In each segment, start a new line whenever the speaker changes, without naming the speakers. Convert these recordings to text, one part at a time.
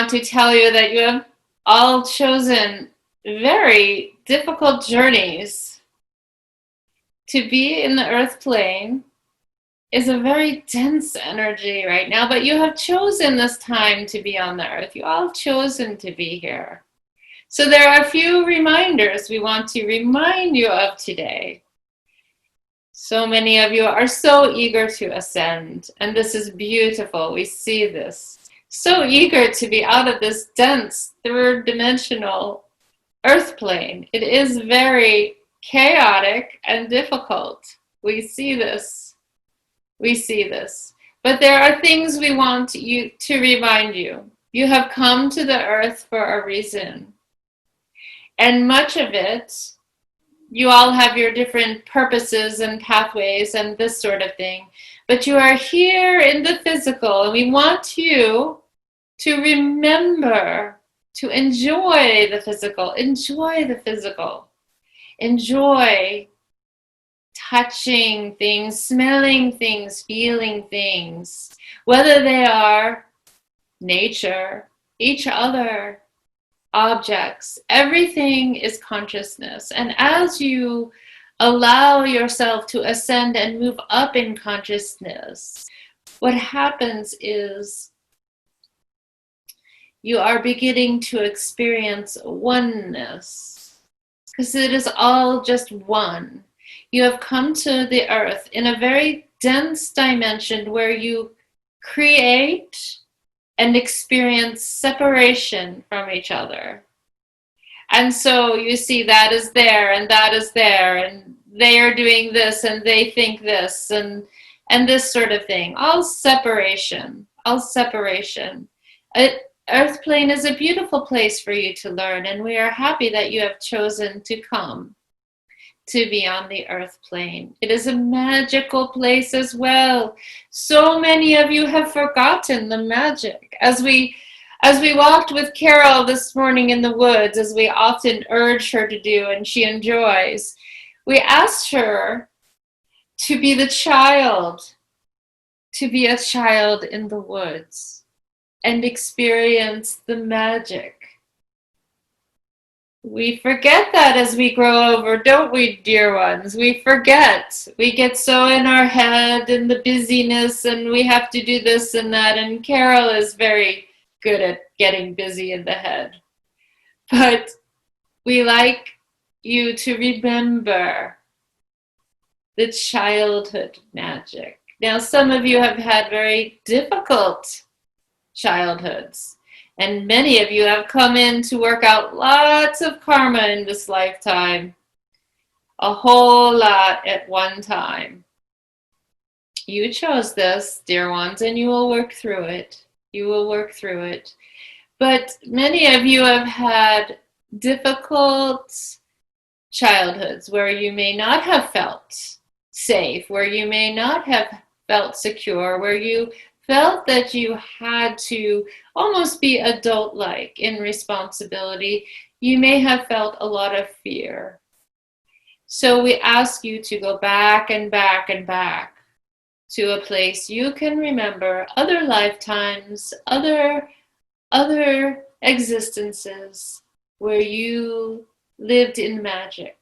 want to tell you that you have all chosen very difficult journeys. To be in the earth plane is a very dense energy right now, but you have chosen this time to be on the earth. You all have chosen to be here. So there are a few reminders we want to remind you of today. So many of you are so eager to ascend, and this is beautiful. We see this. So eager to be out of this dense, third-dimensional earth plane. It is very chaotic and difficult. We see this. We see this. But there are things we want you to remind you. You have come to the earth for a reason. And much of it, you all have your different purposes and pathways and this sort of thing. But you are here in the physical, and we want you to remember to enjoy the physical. Enjoy the physical. Enjoy touching things, smelling things, feeling things, whether they are nature, each other, objects. Everything is consciousness. And as you allow yourself to ascend and move up in consciousness, what happens is you are beginning to experience oneness, because it is all just one. You have come to the earth in a very dense dimension where you create and experience separation from each other. And so you see that is there and that is there, and they are doing this and they think this and this sort of thing. All separation, all separation. Earth plane is a beautiful place for you to learn, and we are happy that you have chosen to come to be on the earth plane. It is a magical place as well. So many of you have forgotten the magic. As we walked with Carol this morning in the woods, as we often urge her to do and she enjoys, we asked her to be the child, to be a child in the woods and experience the magic. We forget that as we grow over, don't we, dear ones? We forget. We get so in our head and the busyness, and we have to do this and that. And Carol is very good at getting busy in the head. But we like you to remember the childhood magic. Now, some of you have had very difficult childhoods. And many of you have come in to work out lots of karma in this lifetime. A whole lot at one time. You chose this, dear ones, and you will work through it. You will work through it. But many of you have had difficult childhoods where you may not have felt safe, where you may not have felt secure, where you felt that you had to almost be adult-like in responsibility. You may have felt a lot of fear. So we ask you to go back and back and back to a place you can remember other lifetimes, other existences where you lived in magic.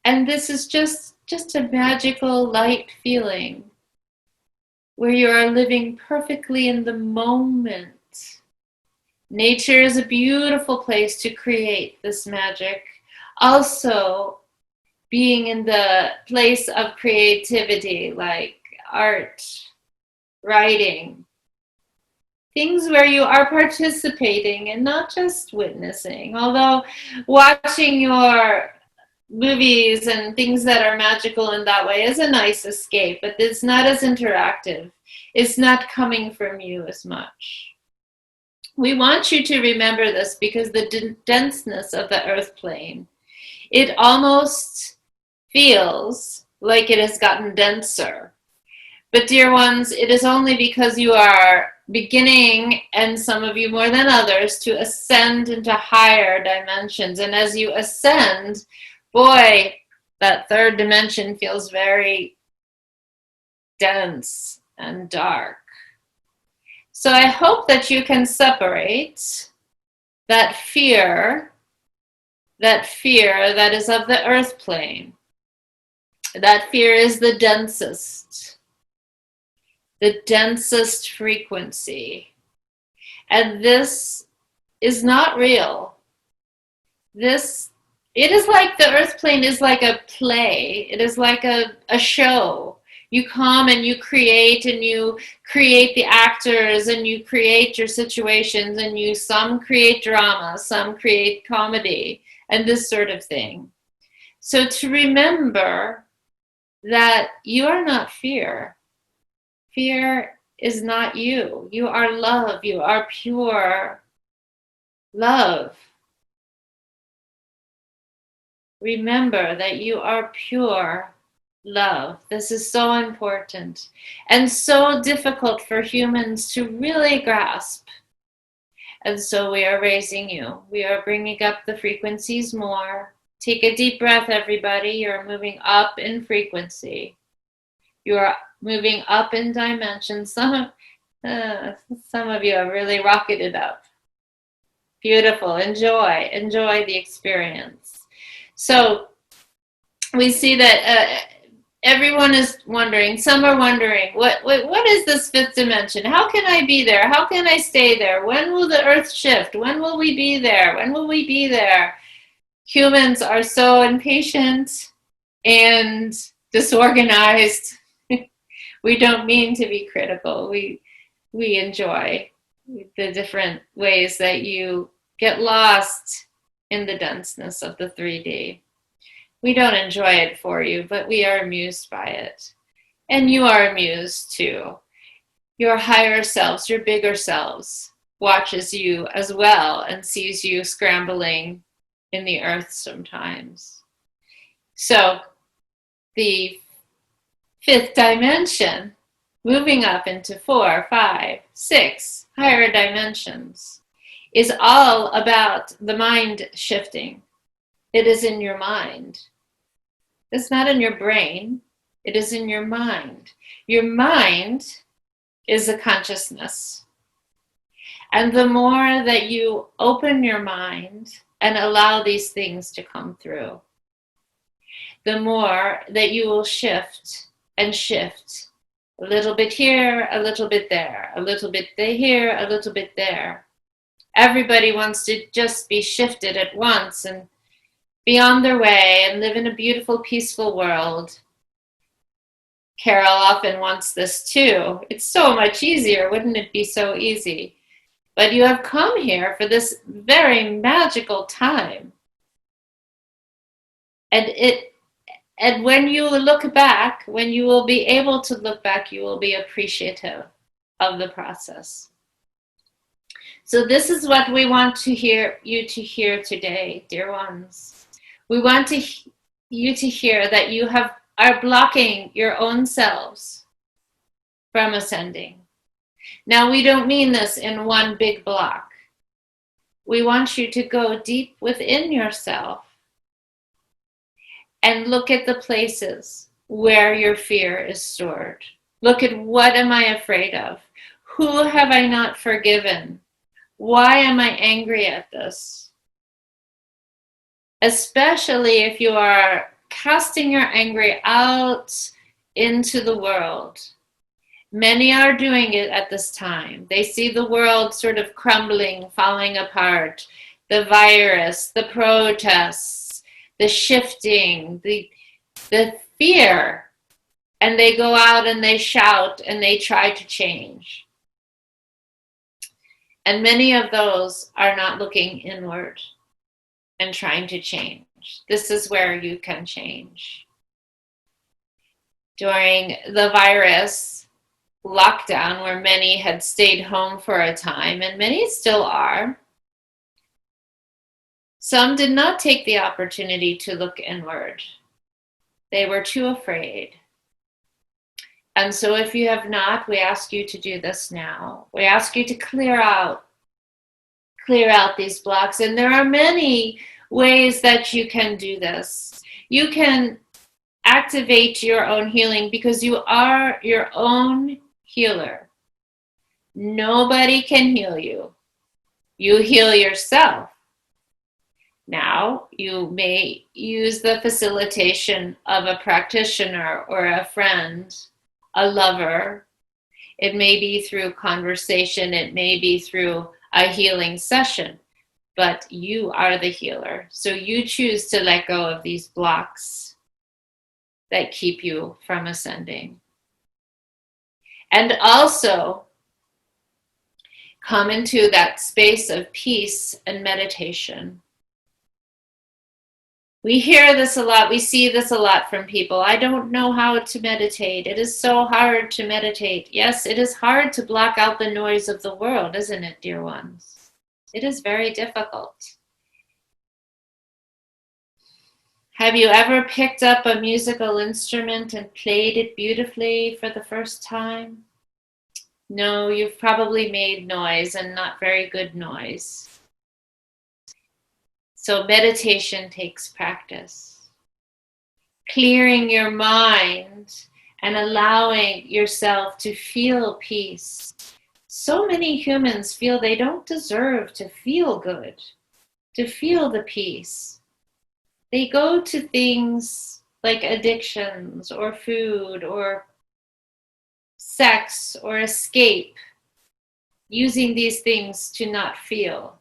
And this is just a magical, light feeling where you are living perfectly in the moment. Nature is a beautiful place to create this magic. Also, being in the place of creativity, like art, writing, things where you are participating and not just witnessing. Although watching your movies and things that are magical in that way is a nice escape, but it's not as interactive. It's not coming from you as much. We want you to remember this because the denseness of the earth plane, it almost feels like it has gotten denser. But dear ones, it is only because you are beginning, and some of you more than others, to ascend into higher dimensions. And as you ascend, boy, that third dimension feels very dense and dark. So I hope that you can separate that fear that is of the earth plane. That fear is the densest frequency. And this is not real. It is like the earth plane is like a play. It is like a show. You come and you create the actors and you create your situations and some create drama, some create comedy and this sort of thing. So to remember that you are not fear. Fear is not you. You are love. You are pure love. Remember that you are pure love. This is so important and so difficult for humans to really grasp. And so we are raising you. We are bringing up the frequencies more. Take a deep breath, everybody. You're moving up in frequency. You are moving up in dimension. Some of you have really rocketed up. Beautiful. Enjoy the experience. So we see that everyone is wondering. Some are wondering, what is this fifth dimension? How can I be there? How can I stay there? When will the earth shift? When will we be there? When will we be there? Humans are so impatient and disorganized. We don't mean to be critical. We enjoy the different ways that you get lost in the denseness of the 3D. We don't enjoy it for you, but we are amused by it. And you are amused too. Your higher selves, your bigger selves, watches you as well and sees you scrambling in the earth sometimes. So the fifth dimension, moving up into 4, 5, 6 higher dimensions, is all about the mind shifting. It is in your mind. It's not in your brain. It is in your mind. Your mind is a consciousness. And the more that you open your mind and allow these things to come through, the more that you will shift and shift. A little bit here, a little bit there, a little bit here, a little bit there. Everybody wants to just be shifted at once and be on their way and live in a beautiful, peaceful world. Carol often wants this too. It's so much easier. Wouldn't it be so easy? But you have come here for this very magical time. And when you look back, when you will be able to look back, you will be appreciative of the process. So this is what we want to hear you to hear today, dear ones. We want you to hear that you are blocking your own selves from ascending. Now, we don't mean this in one big block. We want you to go deep within yourself and look at the places where your fear is stored. Look at what am I afraid of? Who have I not forgiven? Why am I angry at this? Especially if you are casting your anger out into the world. Many are doing it at this time. They see the world sort of crumbling, falling apart. The virus, the protests, the shifting, the fear. And they go out and they shout and they try to change. And many of those are not looking inward and trying to change. This is where you can change. During the virus lockdown, where many had stayed home for a time, and many still are, some did not take the opportunity to look inward. They were too afraid. And so if you have not, we ask you to do this now. We ask you to clear out these blocks. And there are many ways that you can do this. You can activate your own healing because you are your own healer. Nobody can heal you. You heal yourself. Now, you may use the facilitation of a practitioner or a friend, a lover. It may be through conversation, it may be through a healing session, but you are the healer. So you choose to let go of these blocks that keep you from ascending. And also come into that space of peace and meditation. We hear this a lot, we see this a lot from people. I don't know how to meditate. It is so hard to meditate. Yes, it is hard to block out the noise of the world, isn't it, dear ones? It is very difficult. Have you ever picked up a musical instrument and played it beautifully for the first time? No, you've probably made noise and not very good noise. So meditation takes practice. Clearing your mind and allowing yourself to feel peace. So many humans feel they don't deserve to feel good, to feel the peace. They go to things like addictions or food or sex or escape, using these things to not feel.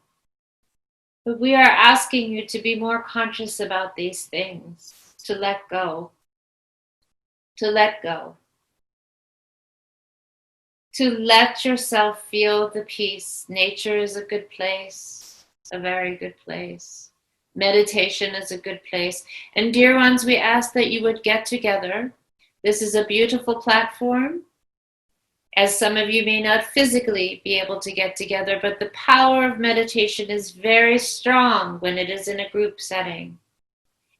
But we are asking you to be more conscious about these things, to let go, to let go, to let yourself feel the peace. Nature is a good place, a very good place. Meditation is a good place. And dear ones, we ask that you would get together. This is a beautiful platform. As some of you may not physically be able to get together, but the power of meditation is very strong when it is in a group setting.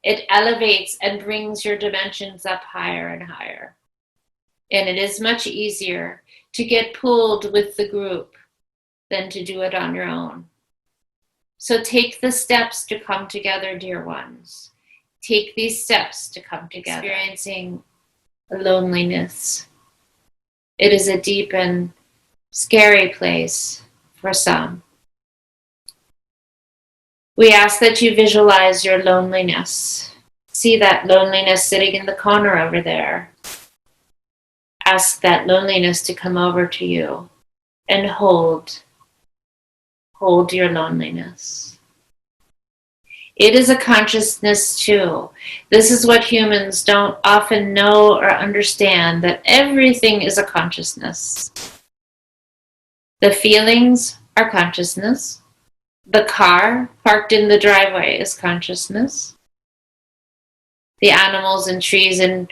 It elevates and brings your dimensions up higher and higher. And it is much easier to get pulled with the group than to do it on your own. So take the steps to come together, dear ones. Take these steps to come together. Experiencing loneliness. It is a deep and scary place for some. We ask that you visualize your loneliness. See that loneliness sitting in the corner over there. Ask that loneliness to come over to you and hold your loneliness. It is a consciousness too. This is what humans don't often know or understand, that everything is a consciousness. The feelings are consciousness. The car parked in the driveway is consciousness. The animals and trees and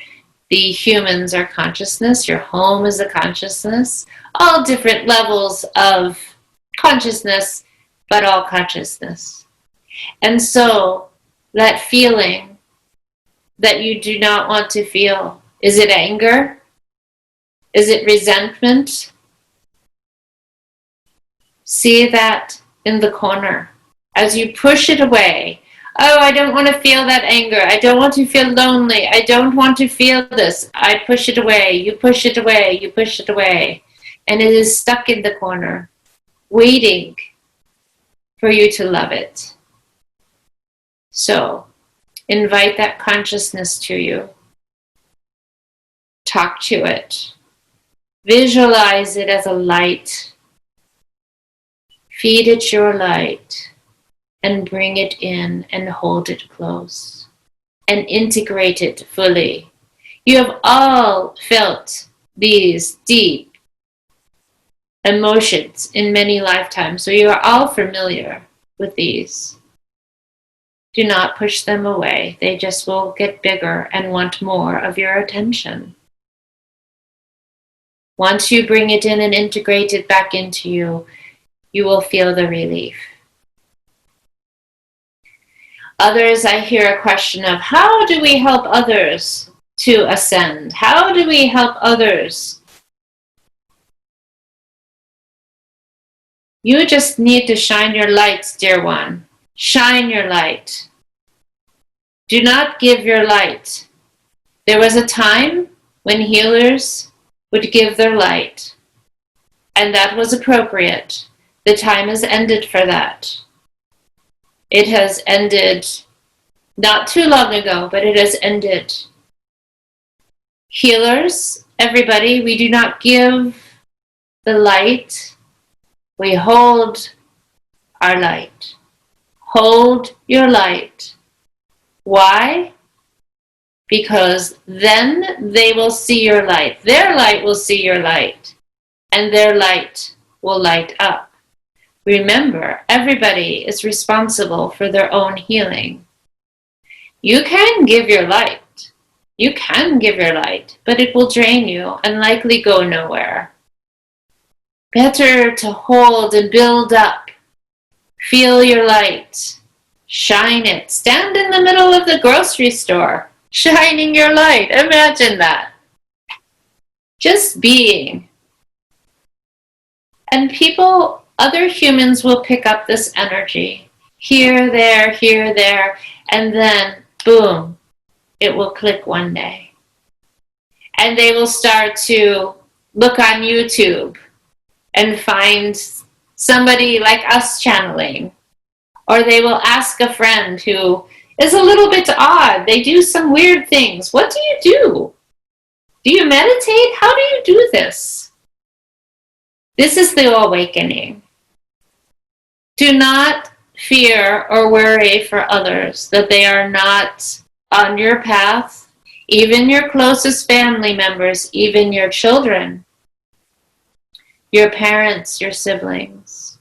the humans are consciousness. Your home is a consciousness. All different levels of consciousness, but all consciousness. And so that feeling that you do not want to feel, is it anger? Is it resentment? See that in the corner. As you push it away, oh, I don't want to feel that anger. I don't want to feel lonely. I don't want to feel this. I push it away. You push it away. You push it away. And it is stuck in the corner, waiting for you to love it. So, invite that consciousness to you. Talk to it. Visualize it as a light. Feed it your light and bring it in and hold it close and integrate it fully. You have all felt these deep emotions in many lifetimes, so you are all familiar with these. Do not push them away. They just will get bigger and want more of your attention. Once you bring it in and integrate it back into you, you will feel the relief. Others, I hear a question of, how do we help others to ascend? How do we help others? You just need to shine your lights, dear one. Shine your light. Do not give your light. There was a time when healers would give their light. And that was appropriate. The time has ended for that. It has ended not too long ago, but it has ended. Healers, everybody, we do not give the light. We hold our light. Hold your light. Why? Because then they will see your light. Their light will see your light. And their light will light up. Remember, everybody is responsible for their own healing. You can give your light. You can give your light, but it will drain you and likely go nowhere. Better to hold and build up. Feel your light. Shine it. Stand in the middle of the grocery store, shining your light. Imagine that. Just being. And people, other humans will pick up this energy. Here, there, and then, boom, it will click one day. And they will start to look on YouTube and find somebody like us channeling. Or they will ask a friend who is a little bit odd. They do some weird things. What do you do? Do you meditate? How do you do this? This is the awakening. Do not fear or worry for others that they are not on your path, even your closest family members, even your children, your parents, your siblings.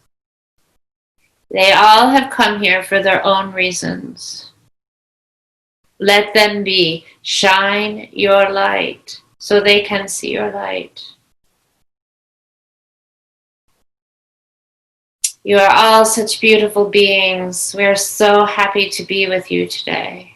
They all have come here for their own reasons. Let them be. Shine your light so they can see your light. You are all such beautiful beings. We are so happy to be with you today.